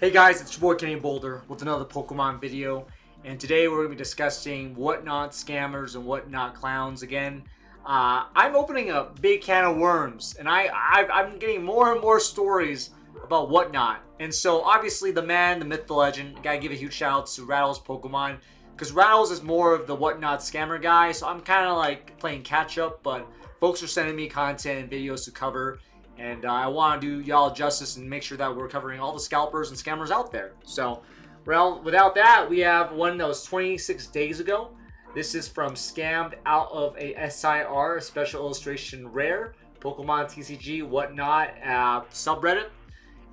Hey guys, it's your boy Kenny Boulder with another Pokemon video, and today we're going to be discussing whatnot scammers and whatnot clowns again. I'm opening a big can of worms, and I'm getting more and more stories about whatnot. And so obviously the man, the myth, the legend, gotta give a huge shout out to Rattles Pokemon, because Rattles is more of the whatnot scammer guy, so I'm kind of like playing catch up, but folks are sending me content and videos to cover. And I want to do y'all justice and make sure that we're covering all the scalpers and scammers out there. So, well, without that, we have one that was 26 days ago. This is from Scammed Out of a SIR, Special Illustration Rare, Pokemon TCG, whatnot, subreddit.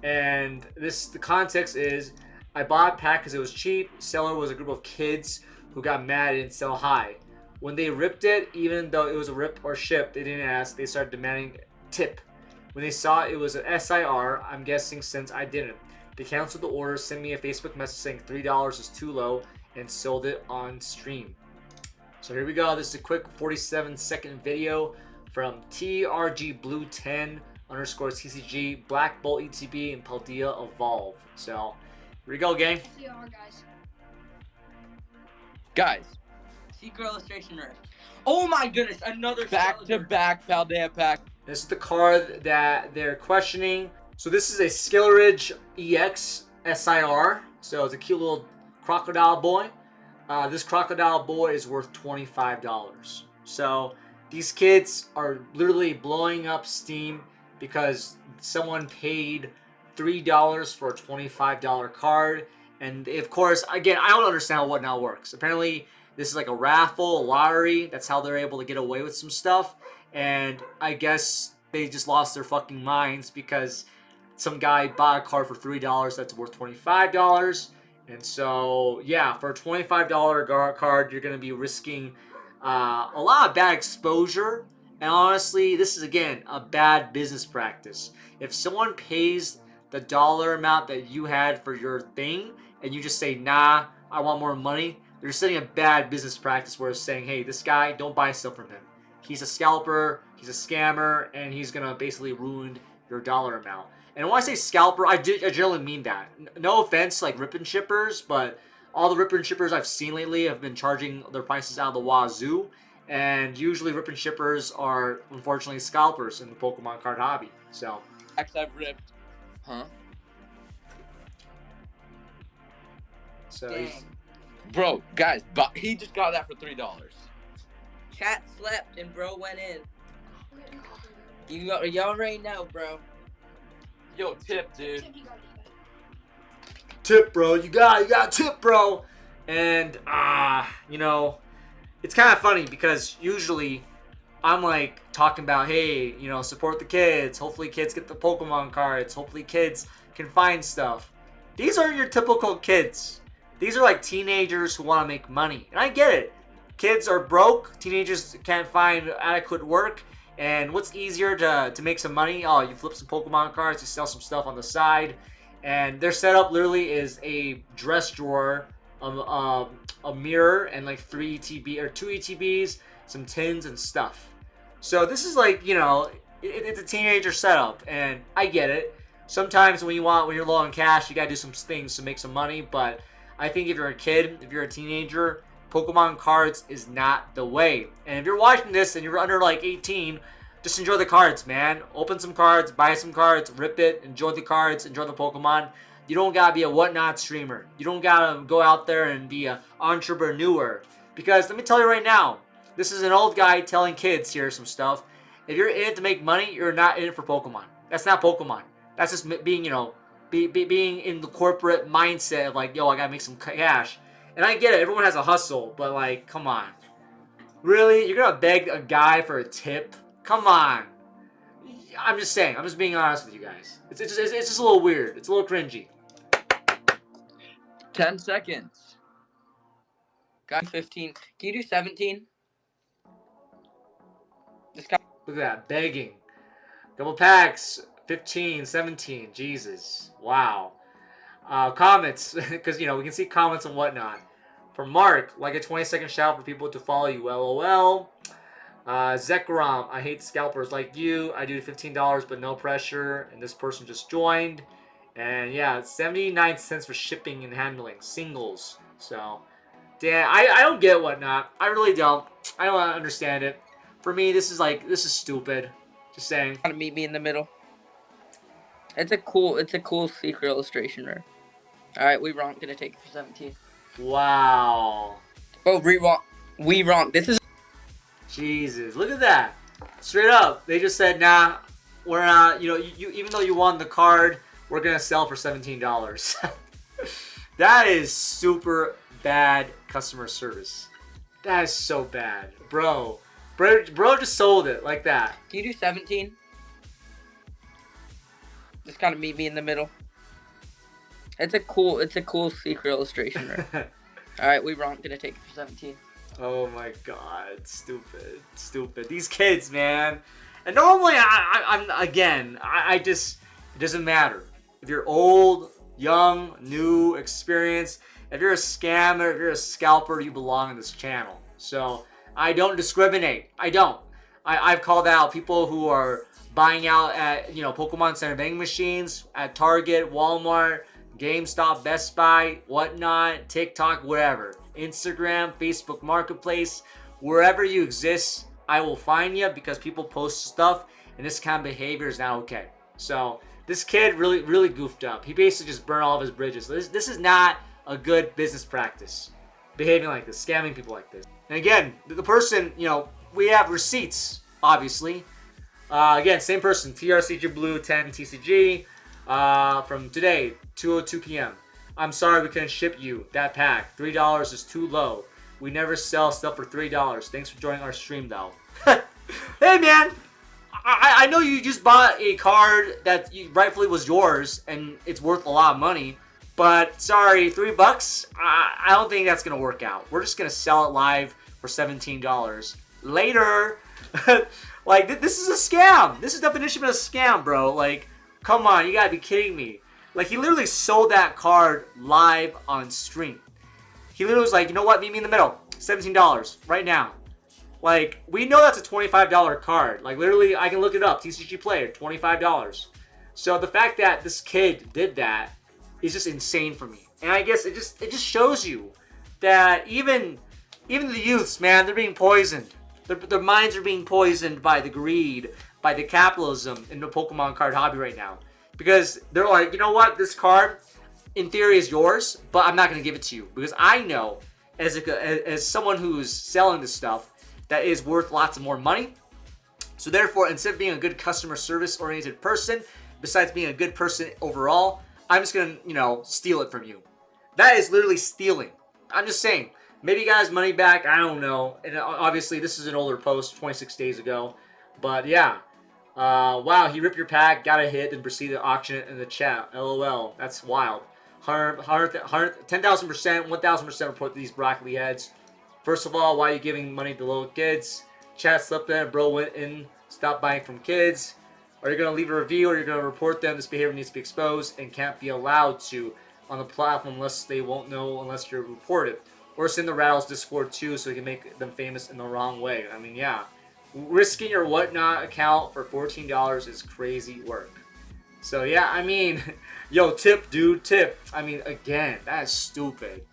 And the context is, I bought a pack because it was cheap. Seller was a group of kids who got mad and didn't sell high. When they ripped it, even though it was a rip or ship, they didn't ask. They started demanding tip. When they saw it was an SIR, I'm guessing since I didn't. They canceled the order, sent me a Facebook message saying $3 is too low, and sold it on stream. So here we go. This is a quick 47-second video from TRG Blue 10 underscore TCG, Black Bolt ETB, and Paldea Evolve. So here we go, gang. CR, guys. Guys, Secret illustration rare. Oh my goodness, another back-to-back Paldea pack. This is the card that they're questioning. So this is a Skilleridge EX SIR. So it's a cute little crocodile boy. This crocodile boy is worth $25. So these kids are literally blowing up Steam because someone paid $3 for a $25 card. And of course, again, I don't understand how whatnot works. Apparently, this is like a raffle, a lottery. That's how they're able to get away with some stuff. And I guess they just lost their fucking minds because some guy bought a card for $3 that's worth $25. And so, yeah, for a $25 card, you're going to be risking a lot of bad exposure. And honestly, this is, again, a bad business practice. If someone pays the dollar amount that you had for your thing, and you just say, nah, I want more money, they're setting a bad business practice where it's saying, hey, this guy, don't buy stuff from him. He's a scalper, he's a scammer, and he's going to basically ruin your dollar amount. And when I say scalper, I generally mean that. No offense, like rip and shippers, but all the rip and shippers I've seen lately have been charging their prices out of the wazoo. And usually rip and shippers are, unfortunately, scalpers in the Pokemon card hobby. So, Packs I've ripped. Huh? So Dang. Bro, guys, but he just got that for $3. Chat slept and bro went in. Y'all already know, bro. Yo, tip, dude. tip, bro. You got tip, bro. And you know, it's kind of funny because usually I'm like talking about, hey, you know, support the kids. Hopefully kids get the Pokemon cards. Hopefully kids can find stuff. These aren't your typical kids. These are like teenagers who want to make money. And I get it. Kids are broke. Teenagers can't find adequate work. And what's easier to make some money? Oh, you flip some Pokemon cards, you sell some stuff on the side. And their setup literally is a dress drawer, a mirror, and like 3 ETB or 2 ETBs, some tins and stuff. So this is like, you know, it's a teenager setup, and I get it. Sometimes when you're low on cash, you gotta do some things to make some money. But I think if you're a kid, if you're a teenager, Pokemon cards is not the way. And if you're watching this and you're under like 18, just enjoy the cards, man. Open some cards, buy some cards, rip it, enjoy the cards, enjoy the Pokemon. You don't gotta be a whatnot streamer. You don't gotta go out there and be an entrepreneur. Because let me tell you right now, this is an old guy telling kids here some stuff. If you're in it to make money, you're not in it for Pokemon. That's not Pokemon. That's just being, you know, being in the corporate mindset of like, yo, I gotta make some cash. And I get it, everyone has a hustle, but like, come on. Really? You're gonna beg a guy for a tip? Come on. I'm just saying, I'm just being honest with you guys. It's just a little weird. It's a little cringy. 10 seconds. Got 15. Can you do 17? Look at that, begging. Double packs, 15, 17, Jesus. Wow. Comments, because, you know, we can see comments and whatnot. From Mark, like a 20-second shout for people to follow you, LOL. Zekrom, I hate scalpers like you. I do $15, but no pressure. And this person just joined. And yeah, 79 cents for shipping and handling, singles. So, damn, I don't get Whatnot. I really don't. I don't understand it. For me, this is stupid. Just saying. Want to meet me in the middle? It's a cool secret illustration rare. All right, we wrong. Gonna take it for 17. Wow. Oh, we wrong. This is. Jesus, look at that. Straight up, they just said, nah, we're not, you even though you won the card, we're going to sell for $17. That is super bad customer service. That is so bad. Bro just sold it like that. Can you do 17? Just kind of meet me in the middle. It's a cool secret illustration rare. All right, we wrong. Gonna take it for 17. Oh my god, stupid. These kids, man. And normally, I just, it doesn't matter. If you're old, young, new, experienced, if you're a scammer, if you're a scalper, you belong in this channel. So, I don't discriminate. I don't. I've called out people who are buying out at, Pokemon Center vending machines, at Target, Walmart, GameStop, Best Buy, whatnot, TikTok, whatever. Instagram, Facebook Marketplace, wherever you exist, I will find you because people post stuff and this kind of behavior is not okay. So this kid really goofed up. He basically just burned all of his bridges. This is not a good business practice. Behaving like this, scamming people like this. And again, the person, we have receipts, obviously. Again, same person, TRCG Blue 10 TCG from today, 2:02 p.m. I'm sorry we couldn't ship you that pack. $3 is too low. We never sell stuff for $3. Thanks for joining our stream, though. Hey, man. I know you just bought a card that rightfully was yours, and it's worth a lot of money. But, sorry, $3? I don't think that's going to work out. We're just going to sell it live for $17. Later. Like, this is a scam. This is the definition of a scam, bro. Like, come on. You got to be kidding me. Like, he literally sold that card live on stream. He literally was like, you know what? Meet me in the middle. $17 right now. Like, we know that's a $25 card. Like, literally, I can look it up. TCG Player, $25. So the fact that this kid did that is just insane for me. And I guess it just shows you that even the youths, man, they're being poisoned. Their minds are being poisoned by the greed, by the capitalism in the Pokemon card hobby right now. Because they're like, you know what, this card, in theory, is yours, but I'm not going to give it to you. Because I know, as someone who's selling this stuff, that is worth lots of more money. So therefore, instead of being a good customer service-oriented person, besides being a good person overall, I'm just going to, steal it from you. That is literally stealing. I'm just saying. Maybe you got his money back. I don't know. And obviously, this is an older post, 26 days ago. But yeah. Wow, he ripped your pack, got a hit, then proceeded to auction it in the chat. LOL. That's wild. 10,000%, 1,000% report these broccoli heads. First of all, why are you giving money to little kids? Chat slept in, bro went in, stop buying from kids. Are you going to leave a review or are you going to report them? This behavior needs to be exposed and can't be allowed to on the platform unless they won't know unless you're reported. Or send the Rattles Discord too so you can make them famous in the wrong way. I mean, yeah. Risking your whatnot account for $14 is crazy work. So yeah, I mean, yo, tip, dude, tip. I mean, again, that is stupid.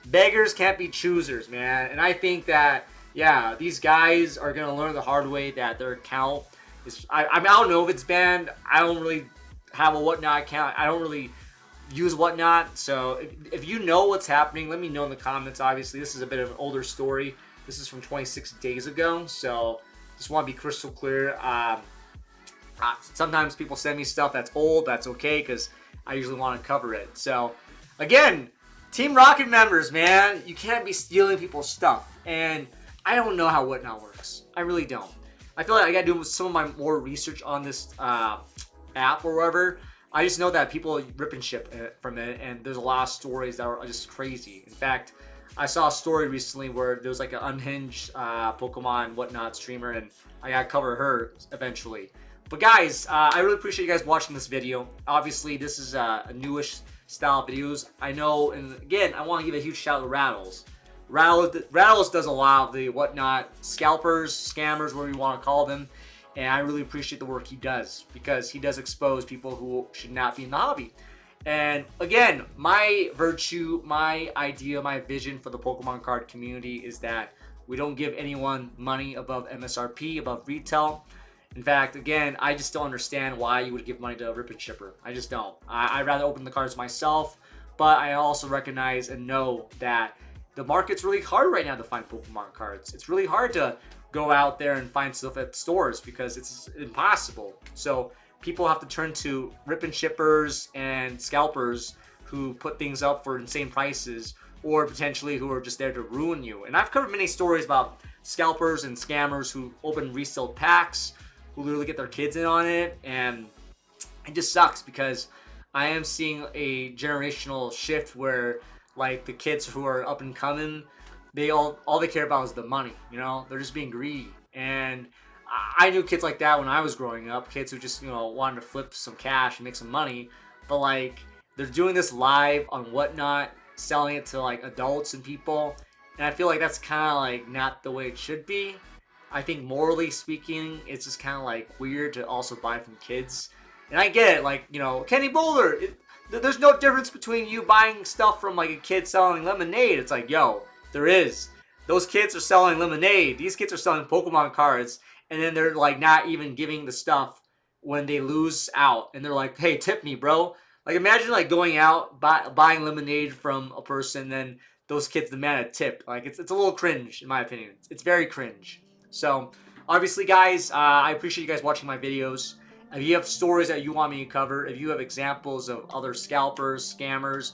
Beggars can't be choosers, man. And I think that, yeah, these guys are going to learn the hard way that their account is... I don't know if it's banned. I don't really have a whatnot account. I don't really use whatnot. So if you know what's happening, let me know in the comments. Obviously, this is a bit of an older story. This is from 26 days ago. So just want to be crystal clear. Sometimes people send me stuff that's old. That's okay because I usually want to cover it. So again, Team Rocket members, man, you can't be stealing people's stuff. And I don't know how whatnot works. I really don't. I feel like I gotta do some of my more research on this app or whatever. I just know that people rip and ship from it, and there's a lot of stories that are just crazy. In fact, I saw a story recently where there was like an unhinged Pokemon whatnot streamer, and I gotta cover her eventually. But guys, I really appreciate you guys watching this video. Obviously, this is a newish style videos. I know, and again, I want to give a huge shout out to Rattles. Rattles does a lot of the whatnot, scalpers, scammers, whatever you want to call them, and I really appreciate the work he does because he does expose people who should not be in the hobby. And again, my virtue, my idea, my vision for the Pokemon card community is that we don't give anyone money above MSRP, above retail. In fact, again, I just don't understand why you would give money to a rip and shipper. I just don't. I'd rather open the cards myself, but I also recognize and know that the market's really hard right now to find Pokemon cards. It's really hard to go out there and find stuff at stores because it's impossible. So people have to turn to rip and shippers and scalpers who put things up for insane prices, or potentially who are just there to ruin you. And I've covered many stories about scalpers and scammers who open resale packs, who literally get their kids in on it, and it just sucks because I am seeing a generational shift where like the kids who are up and coming, they all they care about is the money, you know? They're just being greedy. And I knew kids like that when I was growing up, kids who just, you know, wanted to flip some cash and make some money, but like they're doing this live on Whatnot, selling it to like adults and people, and I feel like that's kind of like not the way it should be. I think morally speaking, it's just kind of like weird to also buy from kids. And I get it, like, you know, Kenny Boulder, there's no difference between you buying stuff from like a kid selling lemonade. It's like, yo, there is. Those kids are selling lemonade. These kids are selling Pokemon cards, and then they're like not even giving the stuff when they lose out. And they're like, hey, tip me, bro. Like, imagine like going out, buying lemonade from a person, then those kids demand a tip. Like, it's a little cringe, in my opinion. It's very cringe. So, obviously, guys, I appreciate you guys watching my videos. If you have stories that you want me to cover, if you have examples of other scalpers, scammers,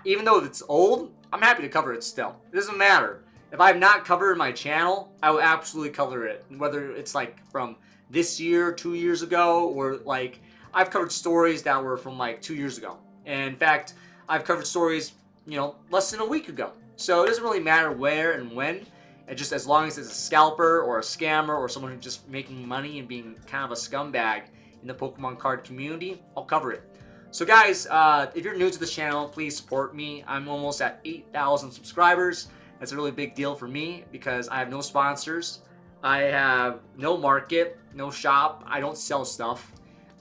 even though it's old, I'm happy to cover it still. It doesn't matter. If I have not covered my channel, I will absolutely cover it. Whether it's like from this year, 2 years ago, or like I've covered stories that were from like 2 years ago. And in fact, I've covered stories, you know, less than a week ago. So it doesn't really matter where and when. And just as long as it's a scalper or a scammer or someone who's just making money and being kind of a scumbag in the Pokemon card community, I'll cover it. So guys, if you're new to this channel, please support me. I'm almost at 8,000 subscribers. That's a really big deal for me because I have no sponsors. I have no market, no shop. I don't sell stuff.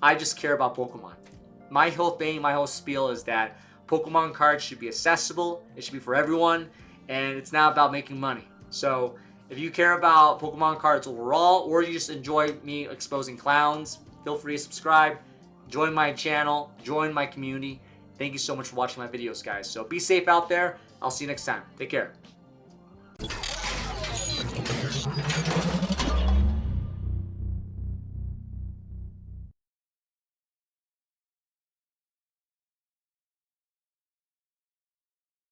I just care about Pokemon. My whole thing, my whole spiel is that Pokemon cards should be accessible. It should be for everyone. And it's not about making money. So if you care about Pokemon cards overall, or you just enjoy me exposing clowns, feel free to subscribe, join my channel, join my community. Thank you so much for watching my videos, guys. So be safe out there. I'll see you next time. Take care.